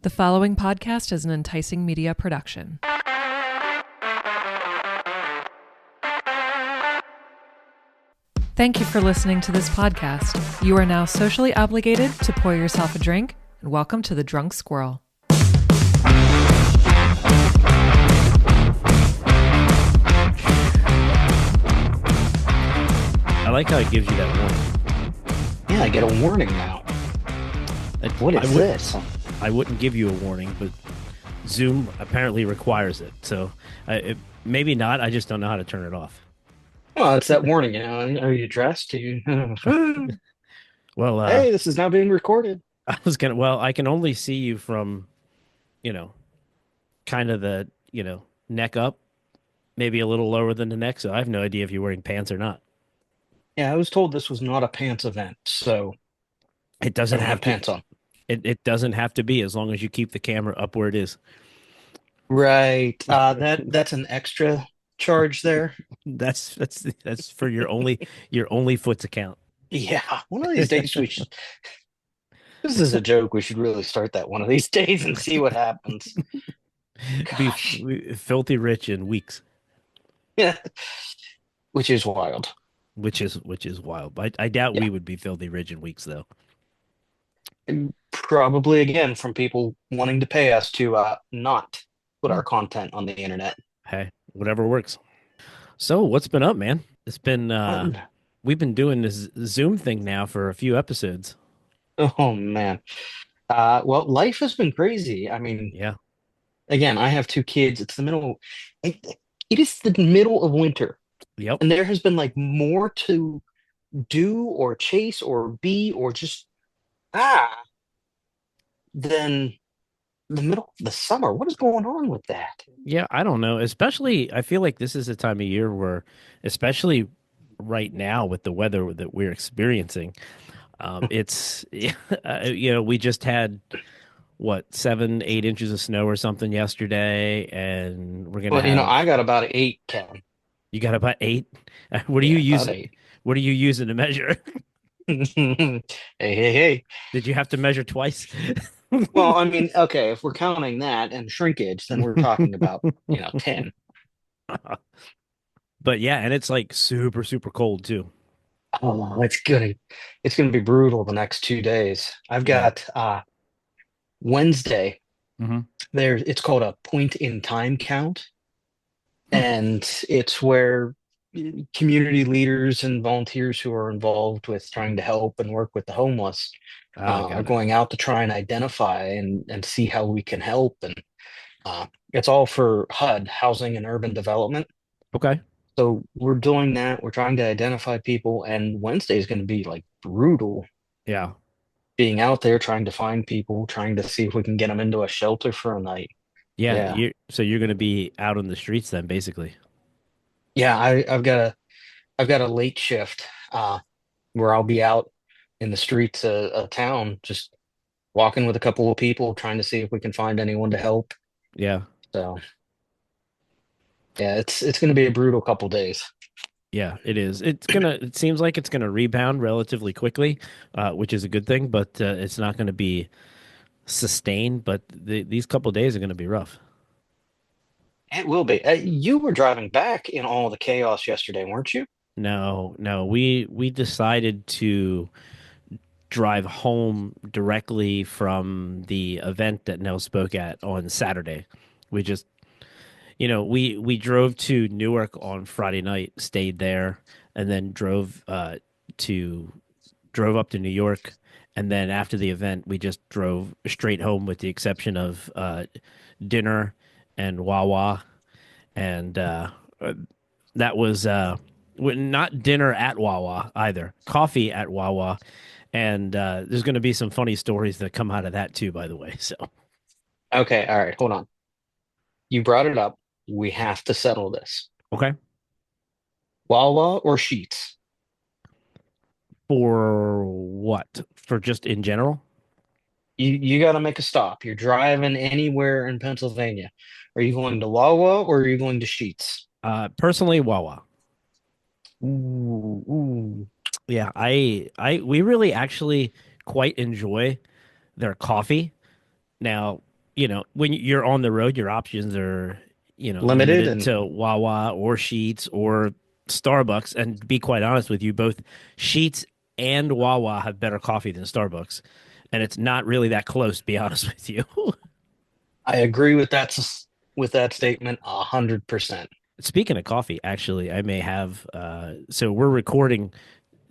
The following podcast is an enticing media production. Thank you for listening to this podcast. You are now socially obligated to pour yourself a drink, and welcome to the Drunk Squirrel. I like how it gives you that warning. Yeah, I get a warning now. What is this? I wouldn't give you a warning, but Zoom apparently requires it. So maybe not. I just don't know how to turn it off. Well, it's that warning, Are you dressed? Well, Hey, this is now being recorded. I can only see you from, kind of the, neck up, maybe a little lower than the neck. So I have no idea if you're wearing pants or not. Yeah, I was told this was not a pants event, so It I doesn't don't have have to. pants on. It doesn't have to be as long as you keep the camera up where it is. Right. That's an extra charge there. That's for your only foot's account. Yeah, one of these days we should. This is a joke. We should really start that one of these days and see what happens. Be Gosh, filthy rich in weeks. yeah, which is wild. Which is wild. I doubt Yeah, we would be filthy rich in weeks though. and probably again from people wanting to pay us to not put Hmm. our content on the internet. Hey, whatever works. So what's been up, man? It's been Um, we've been doing this Zoom thing now for a few episodes. Oh man. Well, life has been crazy. I mean, Yeah. again, I have two kids. It, it is the middle of winter, Yep. and there has been like more to do or chase or be or just ah than the middle of the summer. What is going on with that? Yeah, I don't know. Especially I feel like this is a time of year where, especially right now with the weather that we're experiencing, it's we just had what 7, 8 inches of snow or something yesterday, and we're gonna Well, have. I got about eight, Kevin. You got about 8. What are you Yeah, about using? eight. What are you using to measure? Hey, hey, hey. Did you have to measure twice? Well, I mean, okay, if we're counting that and shrinkage, then we're talking about, 10. But yeah, and it's like super, super cold too. Oh, it's gonna be brutal the next 2 days. I've Yeah. got Wednesday Hmm. there. It's called a point in time count, Hmm. and it's where community leaders and volunteers who are involved with trying to help and work with the homeless Ah, are got it. going out to try and identify and see how we can help. And it's all for HUD, Housing and Urban Development. Okay. So we're doing that. We're trying to identify people, and Wednesday is going to be like brutal Yeah. being out there trying to find people, trying to see if we can get them into a shelter for a night. Yeah. Yeah. So you're gonna be out on the streets then, basically. Yeah, I've got a late shift where I'll be out in the streets of town just walking with a couple of people trying to see if we can find anyone to help. Yeah. So, yeah, it's going to be a brutal couple days. Yeah, it is. It seems like it's gonna rebound relatively quickly, which is a good thing, but it's not gonna be sustained. But these couple days are gonna be rough. It will be. You were driving back in all the chaos yesterday, weren't you? No, no, we decided to drive home directly from the event that Nell spoke at on Saturday. We just, we drove to Newark on Friday night, stayed there, and then to drove up to New York, and then after the event, we just drove straight home, with the exception of dinner and Wawa, and that was not dinner at Wawa either. Coffee at Wawa, and there's going to be some funny stories that come out of that too, by the way. So, Okay, all right, hold on. You brought it up. We have to settle this. okay, Wawa or Sheetz? for what? For just in general? You got to make a stop. You're driving anywhere in Pennsylvania. Are you going to Wawa or are you going to Sheetz? Personally, Wawa. Ooh, ooh. Yeah, we really actually quite enjoy their coffee. Now, when you're on the road, your options are, Limited limited and to Wawa or Sheetz or Starbucks. And to be quite honest with you, both Sheetz and Wawa have better coffee than Starbucks. And it's not really that close, to be honest with you. I agree with with that statement 100%. Speaking of coffee, actually, I may have. So we're recording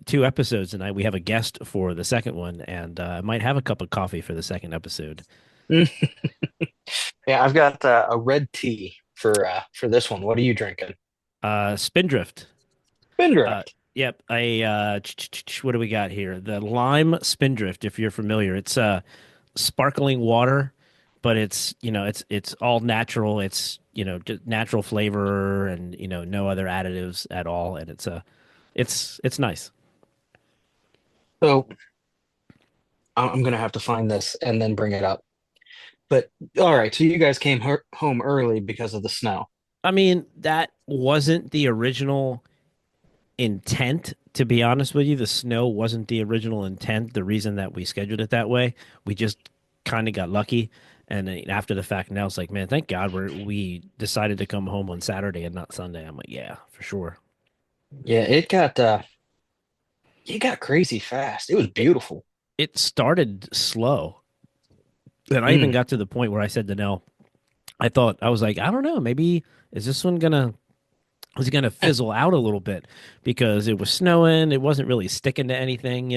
two episodes tonight. We have a guest for the second one, and I might have a cup of coffee for the second episode. Yeah, I've got a red tea for this one. What are you drinking? Spindrift. Uh, Spindrift. yep. What do we got here? The lime Spindrift, if you're familiar. It's sparkling water, but it's all natural. It's just natural flavor and no other additives at all, and it's nice. So I'm gonna have to find this and then bring it up. But all right, so you guys came home early because of the snow. I mean, that wasn't the original intent, to be honest with you. The snow wasn't the original intent. The reason that we scheduled it that way, we just kind of got lucky. And then after the fact, now it's like, man, thank God we decided to come home on Saturday and not Sunday. I'm like, yeah, for sure. Yeah, it got crazy fast. It was beautiful. It started slow. And I even Mm. got to the point where I said to Nell, I was like, I don't know, maybe is this one gonna was gonna fizzle out a little bit because it was snowing, it wasn't really sticking to anything.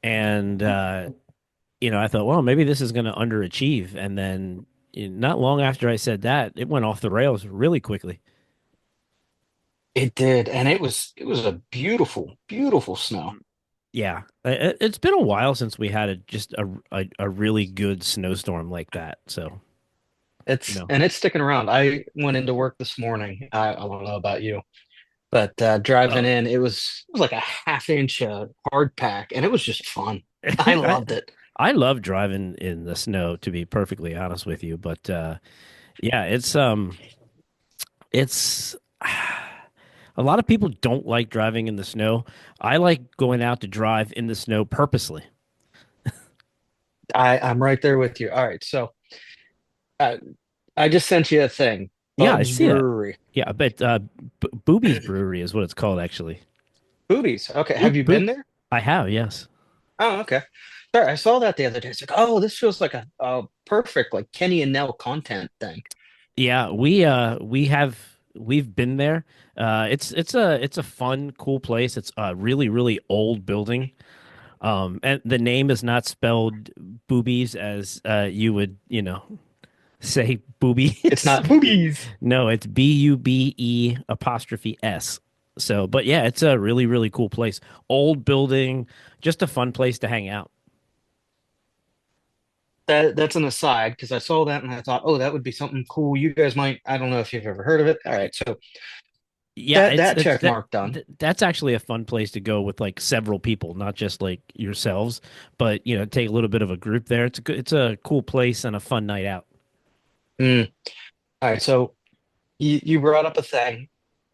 And I thought, well, maybe this is gonna underachieve. And then not long after I said that, it went off the rails really quickly. It did, and it was a beautiful, beautiful snow. Yeah, it's been a while since we had just a really good snowstorm like that. So, you It's know, and it's sticking around. I went into work this morning. I don't know about you, but driving uh, in, it was like a half inch hard pack, and it was just fun. I I loved it. I love driving in the snow, to be perfectly honest with you. But yeah, it's a lot of people don't like driving in the snow. I like going out to drive in the snow purposely. I'm right there with you. All right, so uh, I just sent you a thing. Yeah, I Bub's see it. Brewery. Yeah, but Booby's Brewery is what it's called, actually. Boobies. Okay, have Boop you boop. been there? I have, yes. Oh, okay. Sorry, I saw that the other day. It's like, oh, this feels like a perfect like Kenny and Nell content thing. Yeah, we've been there. It's a fun, cool place. It's a really, really old building. And the name is not spelled boobies as you would, say It's boobies. not boobies. No, it's Bube apostrophe S. So, but yeah, it's a really, really cool place. Old building, just a fun place to hang out. That's an aside because I saw that and I thought, oh, that would be something cool. You guys might, I don't know if you've ever heard of it. All right, so Yeah, that it's check mark done. that's actually a fun place to go with like several people, not just like yourselves, but take a little bit of a group there. It's a cool place and a fun night out. Mm. All right, so you brought up a thing,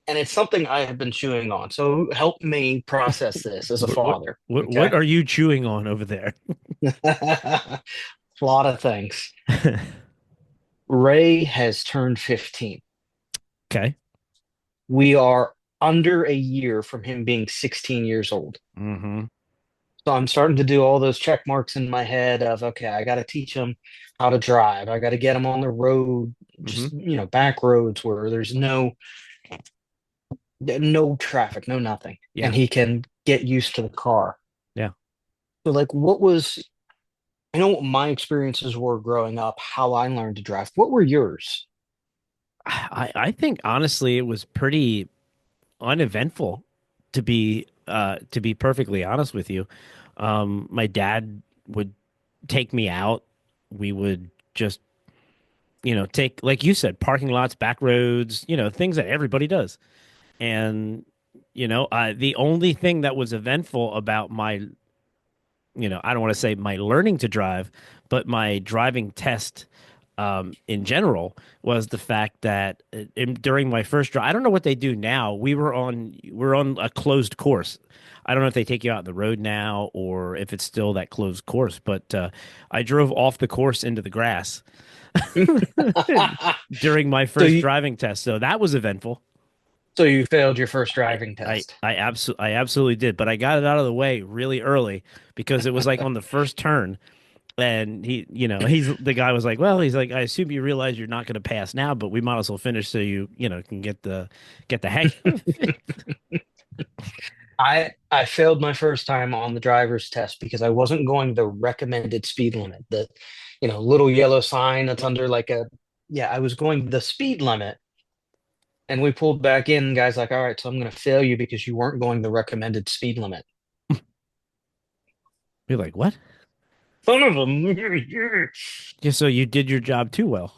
and it's something I have been chewing on. So help me process this as a What what father. what Okay, are you chewing on over there? a lot of things. Ray has turned 15. Okay. We are under a year from him being 16 years old. Mm-hmm. So I'm starting to do all those check marks in my head of, okay, I got to teach him how to drive. I got to get him on the road, Mm-hmm. just, back roads where there's no traffic, no nothing. And Yeah. he can get used to the car. Yeah. So like I know what my experiences were growing up, how I learned to drive. What were yours? I think honestly it was pretty uneventful, to be perfectly honest with you. My dad would take me out. We would just take, like you said, parking lots, back roads, things that everybody does. And the only thing that was eventful about my, I don't want to say my learning to drive, but my driving test in general was the fact that during my first drive, I don't know what they do now. We're on a closed course. I don't know if they take you out on the road now or if it's still that closed course, but I drove off the course into the grass during my So first you driving test. So that was eventful. so you failed your first driving test. I absolutely did, but I got it out of the way really early because it was like on the first turn. And the guy was like, well, he's like, I assume you realize you're not going to pass now, but we might as well finish so can get the hang of it. I failed my first time on the driver's test because I wasn't going the recommended speed limit. The little yellow sign that's under like a yeah, I was going the speed limit. And we pulled back in. Guys like, all right, so I'm going to fail you because you weren't going the recommended speed limit. You're like, what? Son of a Yeah, so you did your job too well.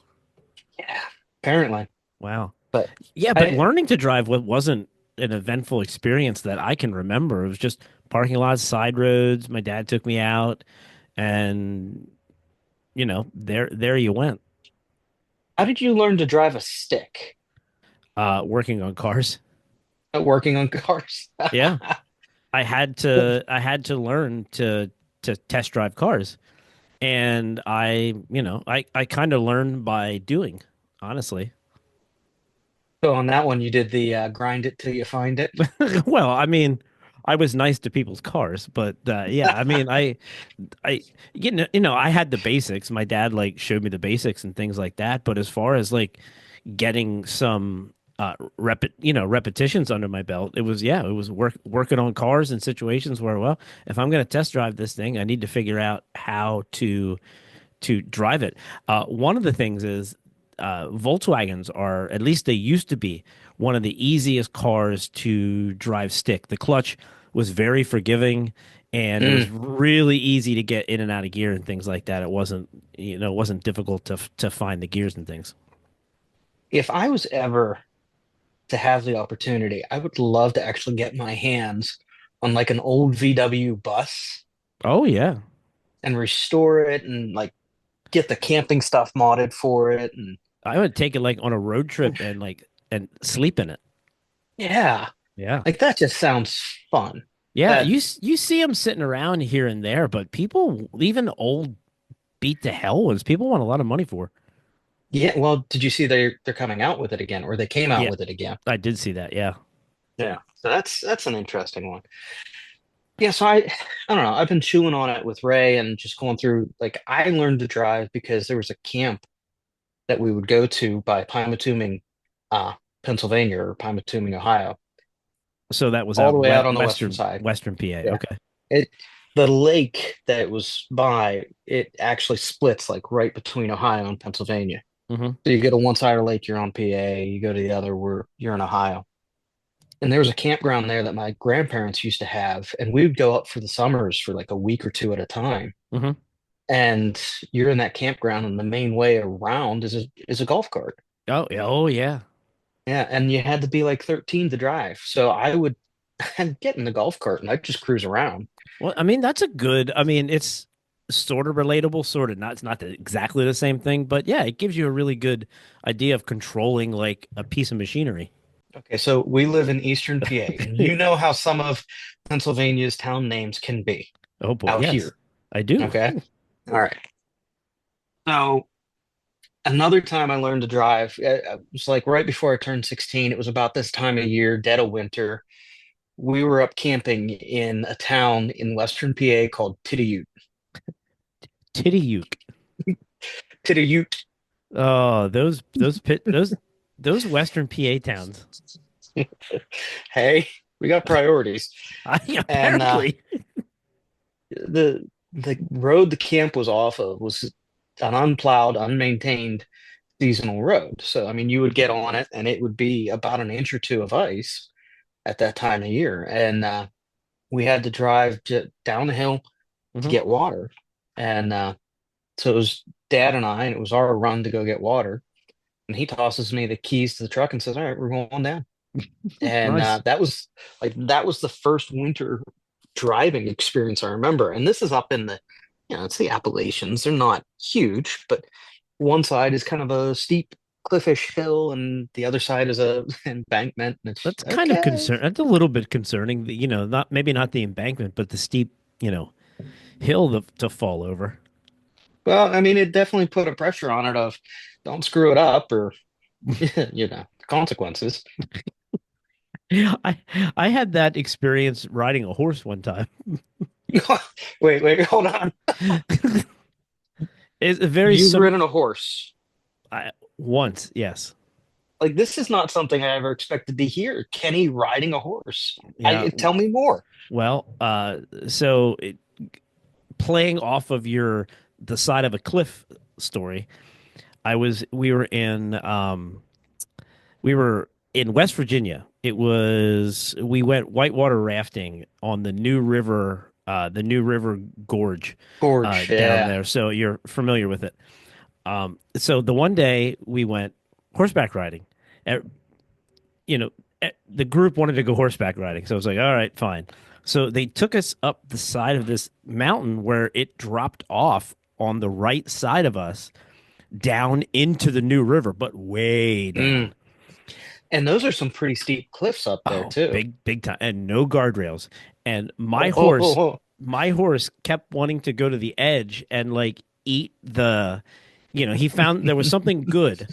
yeah, apparently. Wow. But Yeah, but I learning to drive wasn't an eventful experience that I can remember. It was just parking lots, side roads. My dad took me out, and there you went, how did you learn to drive a stick? working on cars. Working on cars. Yeah. I had to learn to test drive cars. And I kind of learned by doing, honestly. So on that one, you did the grind it till you find it. Well, I mean, I was nice to people's cars, but yeah, I mean, I I had the basics. My dad like showed me the basics and things like that, but as far as like getting some repetitions under my belt, it was working on cars in situations where, well, if I'm going to test drive this thing, I need to figure out how to drive it. One of the things is Volkswagens are, at least they used to be, one of the easiest cars to drive stick. The clutch was very forgiving, and it was Mm. really easy to get in and out of gear and things like that. It wasn't difficult to find the gears and things. If I was ever to have the opportunity, I would love to actually get my hands on like an old VW bus Oh yeah, and restore it and like get the camping stuff modded for it. And I would take it like on a road trip and sleep in it. yeah, Yeah. like that just sounds fun. Yeah, That you see them sitting around here and there, but people, even old beat to hell ones, people want a lot of money for. yeah, well, did you see they're coming out with it again, or they came out Yeah, with it again? I did see that. Yeah. Yeah. So that's an interesting one. Yeah, so I don't know. I've been chewing on it with Ray and just going through like I learned to drive because there was a camp that we would go to by Pymatuming, Pennsylvania or Pymatuming, Ohio, So that was all out the way out on the western side. Western PA. Yeah. Okay. It the lake that it was by, it actually splits like right between Ohio and Pennsylvania. Hmm. So you go to one side of the lake, you're on PA, you go to the other where you're in Ohio. And there was a campground there that my grandparents used to have, and we would go up for the summers for like a week or two at a time. Hmm. And you're in that campground, and the main way around is a golf cart. Oh, yeah. Oh, yeah. Yeah, and you had to be like 13 to drive. So I would I'd get in the golf cart and I'd just cruise around. Well, I mean, that's a good, I mean, it's sort of relatable, sort of not, it's not exactly the same thing, but yeah, it gives you a really good idea of controlling like a piece of machinery. Okay, so we live in Eastern PA, and you know how some of Pennsylvania's town names can be Oh boy, out yes, here. I do. Okay. All right. So another time I learned to drive, it was like right before I turned 16. It was about this time of year, dead of winter. We were up camping in a town in Western PA called Tiddiyute. Tiddyyuk. Tiddiyute. Oh, those Western PA towns. Hey, we got priorities. And Apparently. the road the camp was off of was an unplowed, unmaintained seasonal road. So I mean, you would get on it, and it would be about an inch or two of ice at that time of year, and we had to drive down the hill to Hmm. get water, and so it was Dad and I, and it was our run to go get water. And he tosses me the keys to the truck and says, "All right, we're going down." And Nice. that was the first winter driving experience I remember. And this is up in the, it's the Appalachians. They're not huge, but one side is kind of a steep cliffish hill, and the other side is a embankment. And it's That's kind of okay. concern. That's a little bit concerning. Not maybe not the embankment, but the steep, hill to fall over. Well, I mean, it definitely put a pressure on it of don't screw it up or consequences. I I had that experience riding a horse one time. Wait, hold on. It's a very You've sim ridden a horse. once, yes. Like this is not something I ever expected to hear. Kenny riding a horse. Yeah. I tell me more. Well, so playing off of your the side of a cliff story, I was we were in West Virginia. We went whitewater rafting on the New River Gorge Gorge, down yeah. there. So you're familiar with it. So the one day we went horseback riding. Uh, the group wanted to go horseback riding, so I was like, all right, fine. So they took us up the side of this mountain where it dropped off on the right side of us down into the New River, but way Mm. down. And those are some pretty steep cliffs up there Oh, too. big time, and no guardrails. And Oh, oh, oh, oh. my horse kept wanting to go to the edge and like eat he found there was something good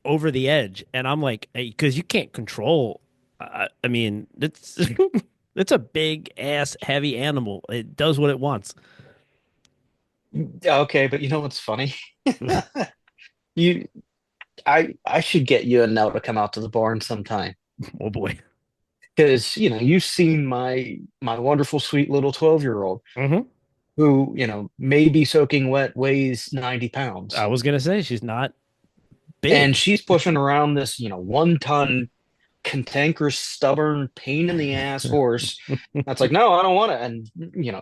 over the edge, and I'm like, because you can't control. I mean, it's it's a big ass heavy animal. It does what it wants. Yeah, okay, but you know what's funny? You I should get you and Nell to come out to the barn sometime. Oh boy. Because, you've seen my wonderful, sweet little 12-year-old Hmm. who, may be soaking wet, weighs 90 I pounds. was gonna say she's not And big. she's pushing around this, 1-ton, cantankerous, stubborn, pain in the ass horse. That's like, no, I don't want it. And,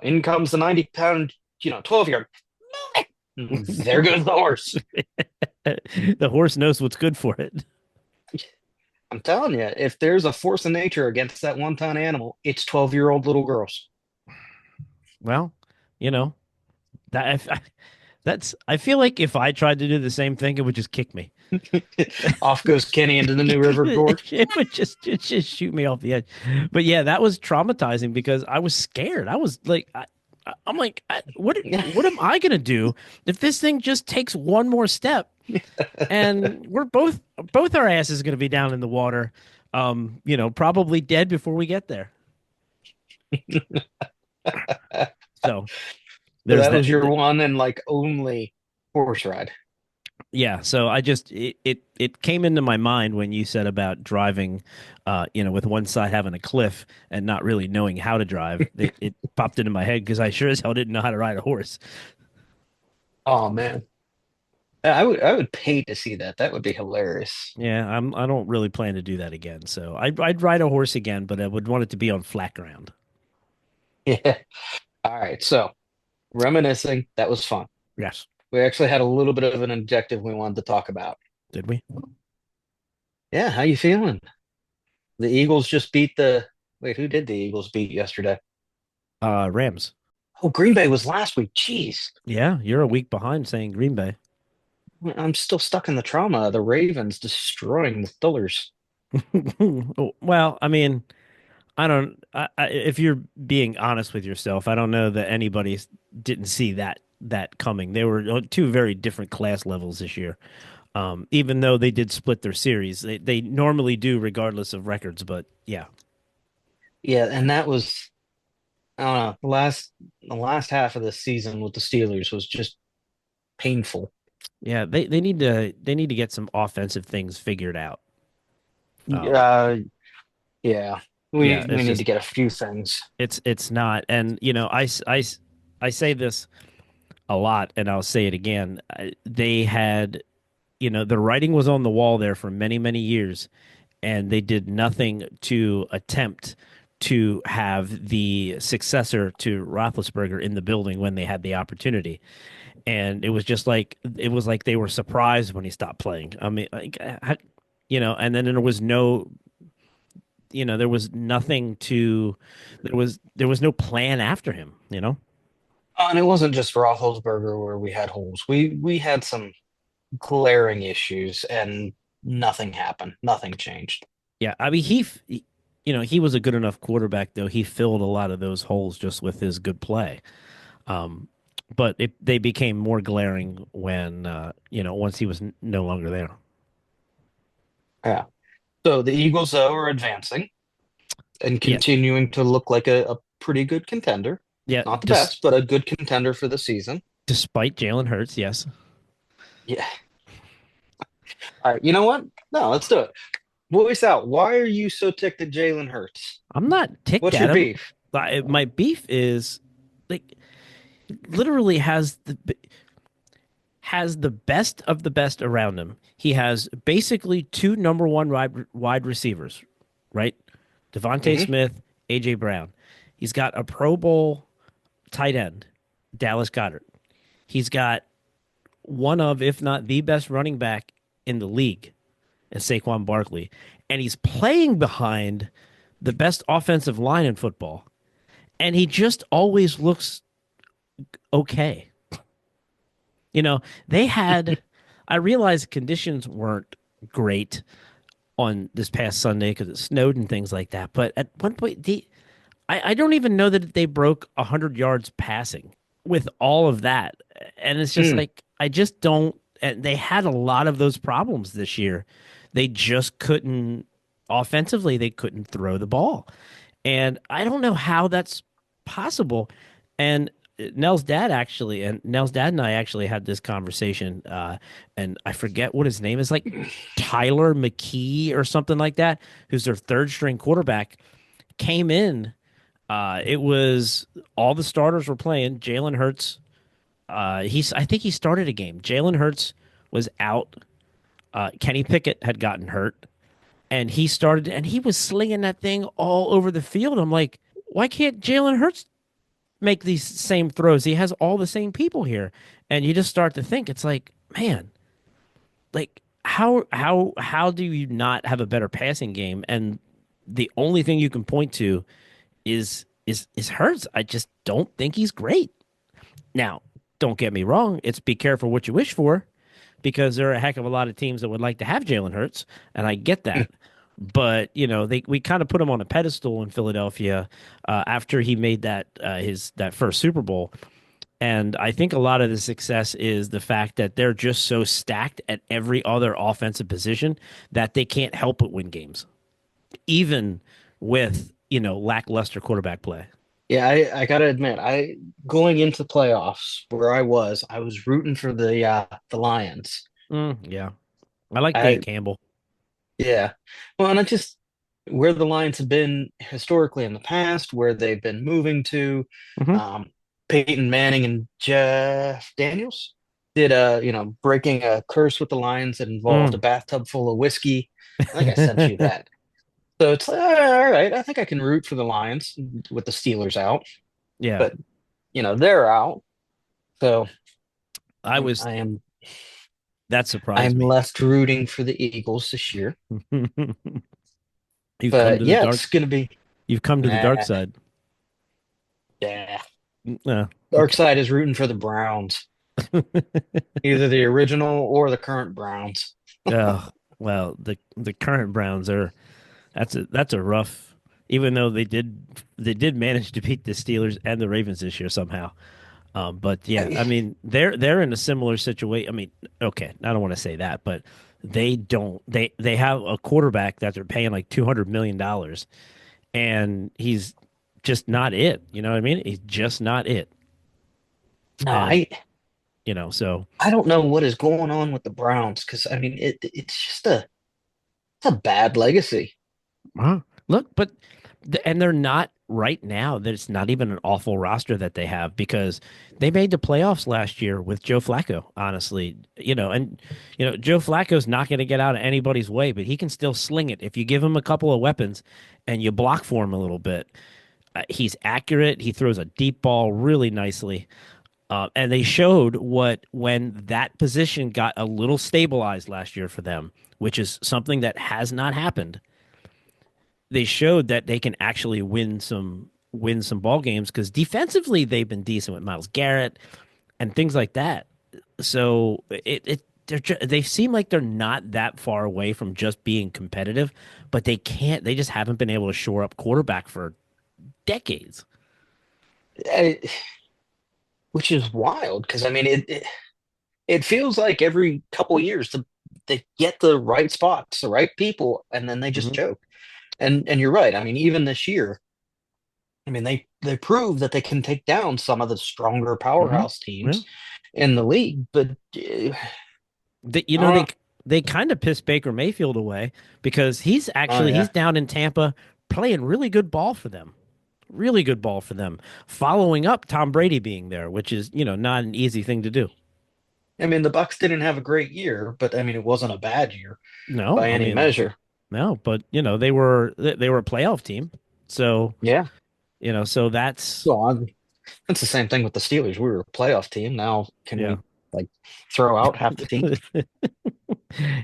in comes the 90-pound, 12-year. There goes the horse. The horse knows what's good for it. I'm telling you, if there's a force of nature against that 1-ton animal, it's 12-year-old little girls. Well, you know that's. I feel like if I tried to do the same thing, it would just kick me. Off goes Kenny into the New River Gorge. It would just shoot me off the edge. But yeah, that was traumatizing because I was scared. I was like, I'm like, what am I gonna do if this thing just takes one more step and we're both our asses gonna be down in the water, probably dead before we get there. So So there's that that. was your one and like only horse ride. Yeah, so it came into my mind when you said about driving, with one side having a cliff and not really knowing how to drive. It popped into my head because I sure as hell didn't know how to ride a horse. Oh man. I would pay to see that. That would be hilarious. Yeah, I don't really plan to do that again. So I'd ride a horse again, but I would want it to be on flat ground. Yeah. All right. So reminiscing, that was fun. Yes. We actually had a little bit of an objective we wanted to talk about. Did we? Yeah, how you feeling? The Eagles just beat the wait, who did the Eagles beat yesterday? Rams. Oh, Green Bay was last week. Jeez. Yeah, you're a week behind saying Green Bay. I'm still stuck in the trauma of the Ravens destroying the Steelers. Oh, well, I mean, I don't. If you're being honest with yourself, I don't know that anybody didn't see that coming. They were two very different class levels this year. Even though they did split their series, they normally do regardless of records. But yeah, Yeah, and that was I don't know, the last half of the season with the Steelers was just painful. yeah, they need to get some offensive things figured out. Um, Uh, yeah, yeah, we it's need to just get a few things. it's not, and I say this a lot, and I'll say it again. They had, the writing was on the wall there for many, many years, and they did nothing to attempt to have the successor to Roethlisberger in the building when they had the opportunity. And it was like they were surprised when he stopped playing. I mean, like, and then there was nothing to, there was no plan after him. And it wasn't just Roethlisberger where we had holes. We had some. glaring issues, and nothing happened. Nothing changed. Yeah, I mean he was a good enough quarterback though. He filled a lot of those holes just with his good play. Um, but they became more glaring when once he was no longer there. Yeah. So the Eagles, though, are advancing and Yeah, continuing to look like a pretty good contender. yeah. Not the best, but a good contender for the season. Despite Jalen Hurts, yes, Yeah. All right. You know what? No, let's do it. Voice out. Why are you so ticked at Jalen Hurts? I'm not ticked What's at your him. beef? My beef is like literally has the best of the best around him. He has basically two number one wide receivers, right? Devontae Hmm. Smith, AJ Brown. He's got a Pro Bowl tight end, Dallas Goddard. He's got one of, if not the best running back in the league, and Saquon Barkley. And he's playing behind the best offensive line in football. And he just always looks okay. You know, they had, I realized conditions weren't great on this past Sunday because it snowed and things like that. But at one point, I don't even know that they broke 100 yards passing with all of that. And it's just Mm. like, I just don't, and they had a lot of those problems this year. They just couldn't, offensively, they couldn't throw the ball. And I don't know how that's possible. And Nell's dad and I actually had this conversation, and I forget what his name is, like Tyler McKee or something like that, who's their third string quarterback, came in. It was all the starters were playing. Jalen Hurts, I think he started a game. Jalen Hurts was out. Kenny Pickett had gotten hurt, and he started, and he was slinging that thing all over the field. I'm like, why can't Jalen Hurts make these same throws? He has all the same people here, and you just start to think, it's like, man, like how do you not have a better passing game? And the only thing you can point to is Hurts. I just don't think he's great. Now, don't get me wrong, it's be careful what you wish for, because there are a heck of a lot of teams that would like to have Jalen Hurts, and I get that. But we kind of put him on a pedestal in Philadelphia after he made that first Super Bowl, and I think a lot of the success is the fact that they're just so stacked at every other offensive position that they can't help but win games, even with lackluster quarterback play. Yeah, I gotta admit, I going into playoffs where I was rooting for the Lions. Yeah, I like Dan I Campbell. Yeah. Well, and I just where the Lions have been historically in the past, where they've been moving to, Hmm. um, Peyton Manning and Jeff Daniels did breaking a curse with the Lions that involved a Mm. bathtub full of whiskey. I think I sent you that. So it's like, all right, I think I can root for the Lions with the Steelers out, Yeah, but they're out. So I was. I am That surprised I'm me. left rooting for the Eagles this year. You've come But to the yeah, dark. it's gonna be You've come to the dark nah, side. yeah. Dark Okay. side is rooting for the Browns, either the original or the current Browns. Oh, well, the current Browns are that's a rough. Even though they did manage to beat the Steelers and the Ravens this year somehow. But yeah, I I, mean they're in a similar situation. I mean, okay, I don't want to say that, but they have a quarterback that they're paying like $200 million, and he's just not it. You know what I mean? He's just not it. no, And I so I don't know what is going on with the Browns because I mean it's just it's a bad legacy. Huh. Look, but and they're not right now. That it's not even an awful roster that they have, because they made the playoffs last year with Joe Flacco. Honestly, and Joe Flacco's not going to get out of anybody's way, but he can still sling it if you give him a couple of weapons and you block for him a little bit. He's accurate. He throws a deep ball really nicely. And they showed what when that position got a little stabilized last year for them, which is something that has not happened. They showed that they can actually win some ball games, because defensively they've been decent with Miles Garrett and things like that. So they seem like they're not that far away from just being competitive, but they can't. They just haven't been able to shore up quarterback for decades. Uh, which is wild because I mean it feels like every couple of years they get the right spots, the right people, and then they just Hmm. choke. And you're right. I mean, even this year, I mean they prove that they can take down some of the stronger Hmm. powerhouse Yeah. teams in the league, but You I know, don't know. they kind of pissed Baker Mayfield away because Oh he's yeah. down in Tampa playing really good ball for them. Really good ball for them. Following up Tom Brady being there, which is, not an easy thing to do. I mean, the Bucks didn't have a great year, but I mean, it wasn't a bad year No, by I any mean, measure. no, but they were a playoff team. So, Yeah. so that's Well, it's the same thing with the Steelers. We were a playoff team. Now, can yeah. we like throw out half the team?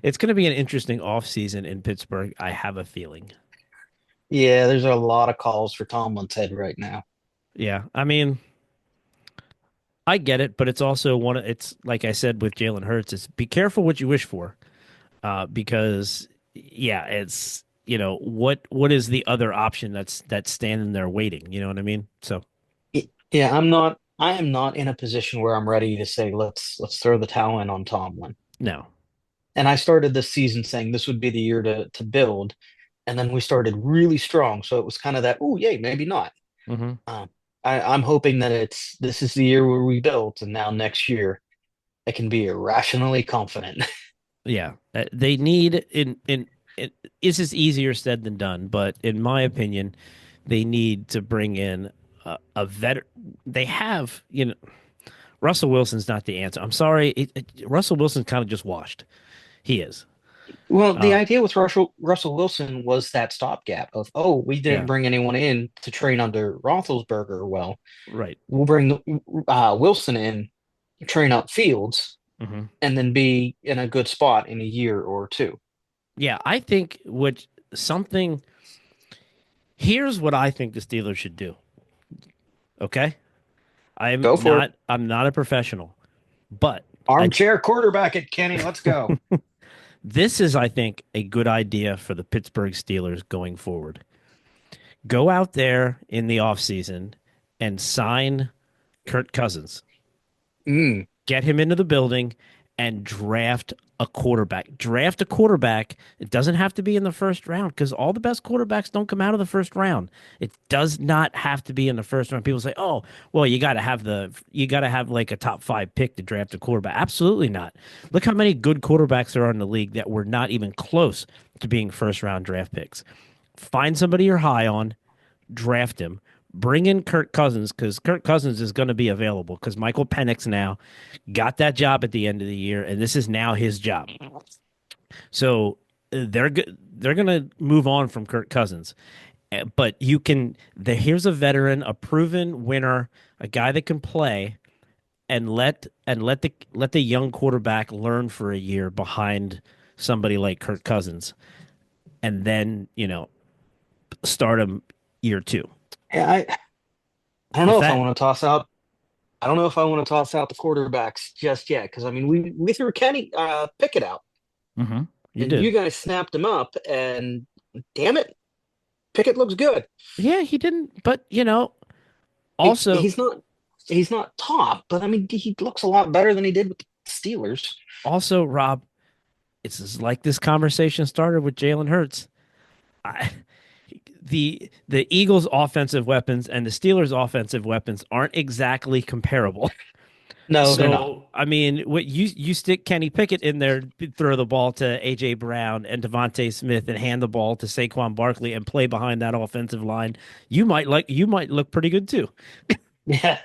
It's going to be an interesting offseason in Pittsburgh, I have a feeling. Yeah, there's a lot of calls for Tomlin's head right now. Yeah. I mean, I get it, but it's also it's like I said with Jalen Hurts, it's be careful what you wish for. Because yeah, it's what is the other option that's standing there waiting? You know what I mean? So Yeah, I am not in a position where I'm ready to say let's throw the towel in on Tomlin. no. And I started this season saying this would be the year to build, and then we started really strong. So it was kind of that, oh yay, maybe not. Hmm. Um, I'm hoping that this is the year where we built, and now next year I can be irrationally confident. Yeah, they need in this is easier said than done, but in my opinion, they need to bring in a vet. They have Russell Wilson's not the answer. I'm sorry, Russell Wilson's kind of just washed. He is. Well, the Uh, idea with Russell Wilson was that stopgap of, oh, we didn't yeah, bring anyone in to train under Roethlisberger. Well, right. we'll bring Wilson in, train up Fields, Hmm. and then be in a good spot in a year or two. Yeah, I think what something here's what I think the Steelers should do. Okay, Go for it. I'm not a professional, but I Armchair quarterback it, Kenny. Let's go. this is I think a good idea for the Pittsburgh Steelers going forward. Go out there in the offseason and sign Kirk Cousins. Mm. Get him into the building and draft a quarterback. Draft a quarterback. It doesn't have to be in the first round because all the best quarterbacks don't come out of the first round. It does not have to be in the first round. People say, "Oh, well, you got to have like a top 5 pick to draft a quarterback." Absolutely not. Look how many good quarterbacks there are in the league that were not even close to being first round draft picks. Find somebody you're high on, draft him. Bring in Kirk Cousins because Kirk Cousins is going to be available because Michael Penix now got that job at the end of the year, and this is now his job. So they're going to move on from Kirk Cousins. But here's a veteran, a proven winner, a guy that can play, and let the young quarterback learn for a year behind somebody like Kirk Cousins, and then start him year 2. Yeah, I don't If know if I that, want to toss out. I don't know if I want to toss out the quarterbacks just yet because I mean we threw Kenny Pickett out hmm, you and you did. guys snapped him up and damn it, Pickett looks good. Yeah, he didn't, but He, also he's not he's not top, but I mean he looks a lot better than he did with the Steelers. also Rob, it's just like this conversation started with Jalen Hurts. I, the Eagles' offensive weapons and the Steelers' offensive weapons aren't exactly comparable. No, they're not. So I mean, what you stick Kenny Pickett in there, throw the ball to AJ Brown and Devontae Smith, and hand the ball to Saquon Barkley and play behind that offensive line. You might look pretty good too. Yeah,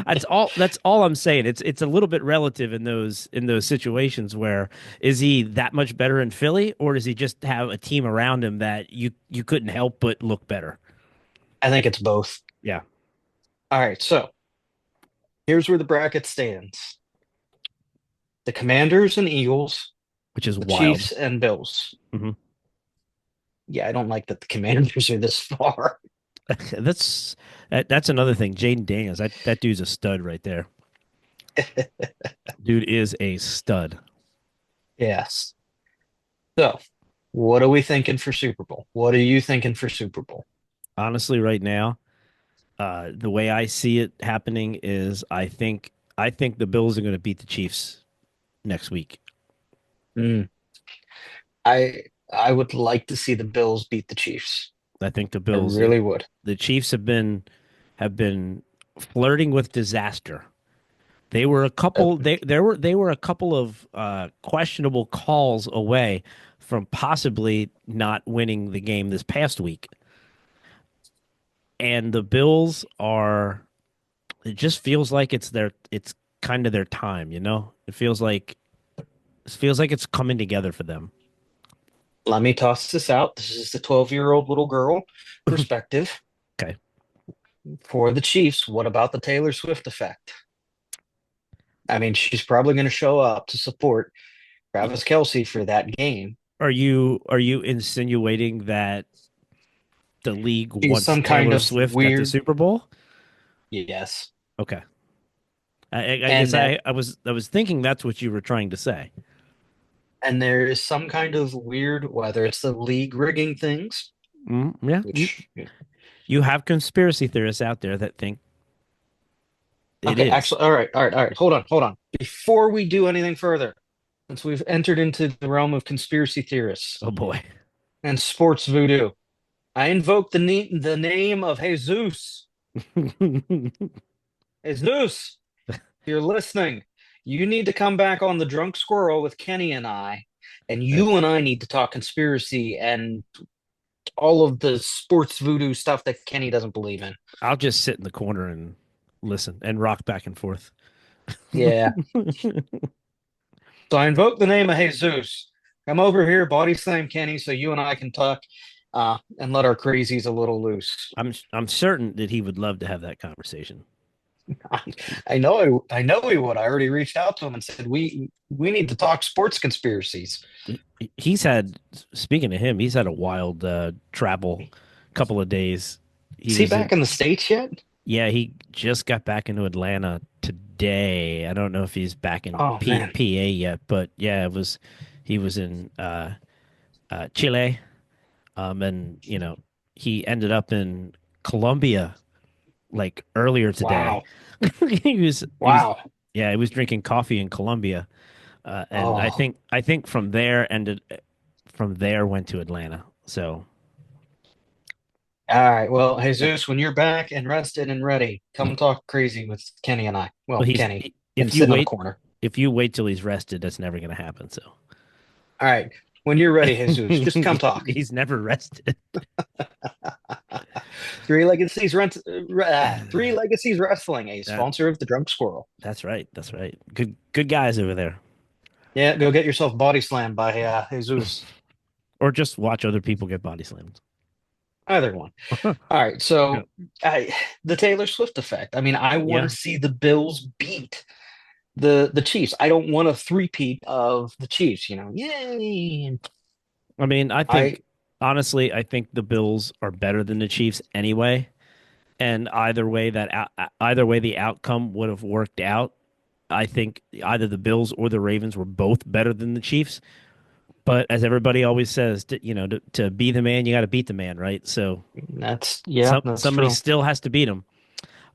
That's all I'm saying. It's a little bit relative in those situations where is he that much better in Philly or does he just have a team around him that you couldn't help but look better? I think it's both. Yeah, All right, so here's where the bracket stands: the Commanders and Eagles, which is the wild. Chiefs and Bills. Hmm. Yeah, I don't like that the Commanders are this far. That's that's another thing. Jaden Daniels, that dude's a stud right there. Dude is a stud. Yes. So, what are we thinking for Super Bowl? What are you thinking for Super Bowl? Honestly, right now, the way I see it happening is I think the Bills are going to beat the Chiefs next week. Mm, I would like to see the Bills beat the Chiefs. I think the I Bills, really would. the Chiefs have been flirting with disaster. They were a Uh, couple. They were a couple of questionable calls away from possibly not winning the game this past week. And the Bills are. It just feels like It's kind of their time. It feels like it's coming together for them. Let me toss this out. This is the 12-year-old little girl perspective. Okay. For the Chiefs, what about the Taylor Swift effect? I mean, she's probably going to show up to support Travis Kelsey for that game. Are you insinuating that the league She's wants some kind Taylor of Swift at the weird, Super Bowl? yes. Okay. I guess And that, I was thinking that's what you were trying to say. and there is some kind of weird, whether it's the league rigging things, Yeah, you which, you have conspiracy theorists out there that think it okay, is. actually, all right. Hold on. Before we do anything further, since we've entered into the realm of conspiracy theorists Oh boy. and sports voodoo, I invoke the name of Jesus. Jesus, if you're listening, you need to come back on the Drunk Squirrel with Kenny and I, and you and I need to talk conspiracy and all of the sports voodoo stuff that Kenny doesn't believe in. I'll just sit in the corner and listen and rock back and forth. Yeah. So I invoke the name of Jesus. Come over here, body slam Kenny, so you and I can talk and let our crazies a little loose. I'm certain that he would love to have that conversation. I, I know he would. I already reached out to him and said we need to talk sports conspiracies. He's had, speaking of him, he's had a wild travel couple of days. He Is he was in, back in the States yet? yeah, he just got back into Atlanta today. I don't know if he's back in Oh man. PA yet, but yeah, he was in Chile, and he ended up in Colombia like earlier today. Wow. He was Wow. yeah, he was drinking coffee in Colombia, and I Oh. think I think from there went to Atlanta. So All right. Well, Jesus, when you're back and rested and ready, come talk crazy with Kenny and I. well, Well, Kenny can if you sit in the wait corner. if you wait till he's rested, that's never going to happen. So All right. When you're ready, Jesus, just come talk. he's never rested. Three Legacies Wrestling, a That sponsor of the Drunk Squirrel. that's right. That's right. Good guys over there. Yeah, go get yourself body slammed by Jesus. Or just watch other people get body slammed. Either one. All right. So Yeah. I, the Taylor Swift effect. I mean, I want to Yeah. see the Bills beat the Chiefs. I don't want a three-peat of the Chiefs, Yay. I mean, I I think honestly, I think the Bills are better than the Chiefs anyway. And either way the outcome would have worked out. I think either the Bills or the Ravens were both better than the Chiefs. But as everybody always says, to be the man, you got to beat the man, right? So that's somebody true. still has to beat him.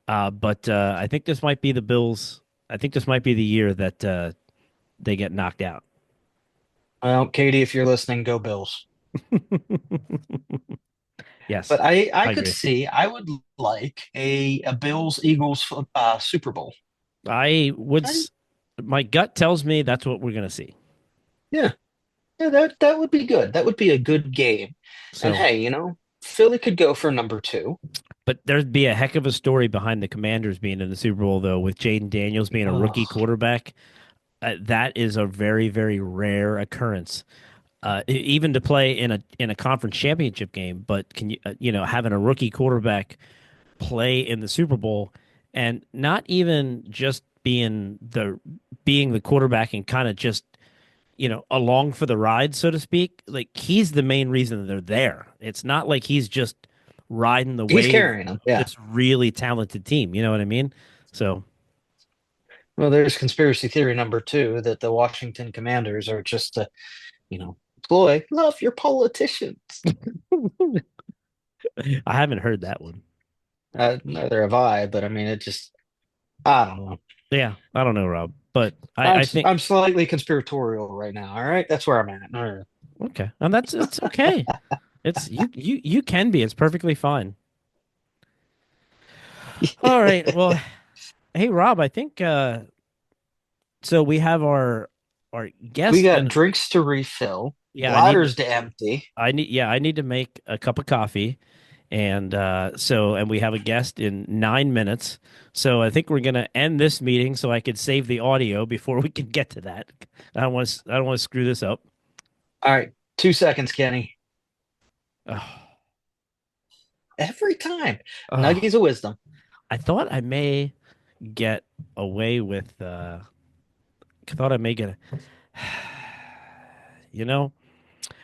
But I think this might be the Bills. I think this might be the year that they get knocked out. Well, Katie, if you're listening, go Bills. Yes, But I I could agree. see I would like a Bills Eagles Super Bowl. I would. I, My gut tells me that's what we're gonna see. yeah, yeah, that would be good. That would be a good game. And So, hey, Philly could go for number two. but there'd be a heck of a story behind the Commanders being in the Super Bowl, though, with Jaden Daniels being a rookie Oh, quarterback. That is a very, very rare occurrence. Even to play in a conference championship game, but can having a rookie quarterback play in the Super Bowl and not even just being the quarterback and kind of just along for the ride, so to speak. Like he's the main reason they're there. It's not like he's just riding the he's wave carrying them. of Yeah. this really talented team. You know what I mean? So Well, there's conspiracy theory number two that the Washington Commanders are just ploy. Love your politicians. I haven't heard that one. Neither have I, but I mean, I don't know. Yeah, I don't know, Rob, but I'm I think I'm slightly conspiratorial right now. All right, that's where I'm at. All right. okay, and that's it's okay. It's you can be. It's perfectly fine. All right. Well, hey Rob, I think so we have our We guest got and drinks to refill, yeah, bladders to empty. I need to make a cup of coffee and and we have a guest in 9 minutes. So I think we're gonna end this meeting so I could save the audio before we can get to that. I don't want to screw this up. All right, 2 seconds, Kenny. Oh, Every time. oh. Nuggies of wisdom. I thought I may get away with I thought I may get you know.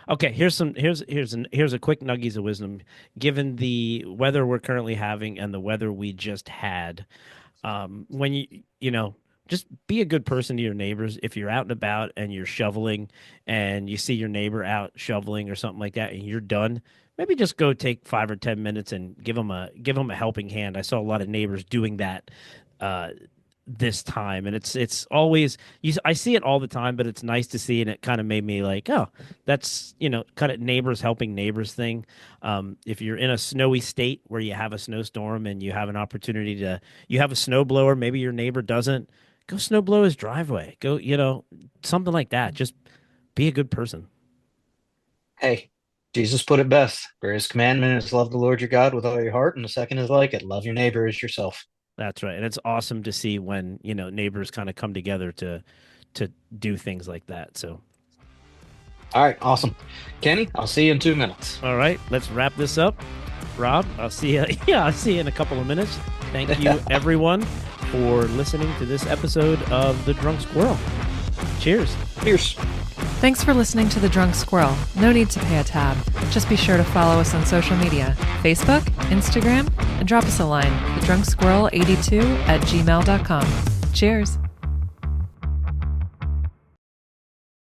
Okay, here's a quick nuggies of wisdom. Given the weather we're currently having and the weather we just had, when you know just be a good person to your neighbors. If you're out and about and you're shoveling and you see your neighbor out shoveling or something like that and you're done, maybe just go take 5 or 10 minutes and give them a helping hand. I saw a lot of neighbors doing that this time, and it's always I see it all the time, but it's nice to see, and it kind of made me like, oh, that's kind of neighbors helping neighbors thing. If you're in a snowy state where you have a snowstorm and you have an opportunity to you have a snow blower, maybe your neighbor doesn't, go snow blow his driveway, go something like that. Just be a good person. Hey, Jesus put it best. Greatest commandment is love the Lord your God with all your heart, and the second is like it, love your neighbor as yourself. That's right, and it's awesome to see when neighbors kind of come together to do things like that. So All right, awesome. Kenny, I'll see you in 2 minutes. all right, let's wrap this up. Rob, I'll see you. Yeah, I'll see you in a couple of minutes. Thank you, everyone, for listening to this episode of The Drunk Squirrel. Cheers. Cheers. Thanks for listening to The Drunk Squirrel. No need to pay a tab. Just be sure to follow us on social media, Facebook, Instagram, and drop us a line, thedrunksquirrel82@gmail.com. Cheers.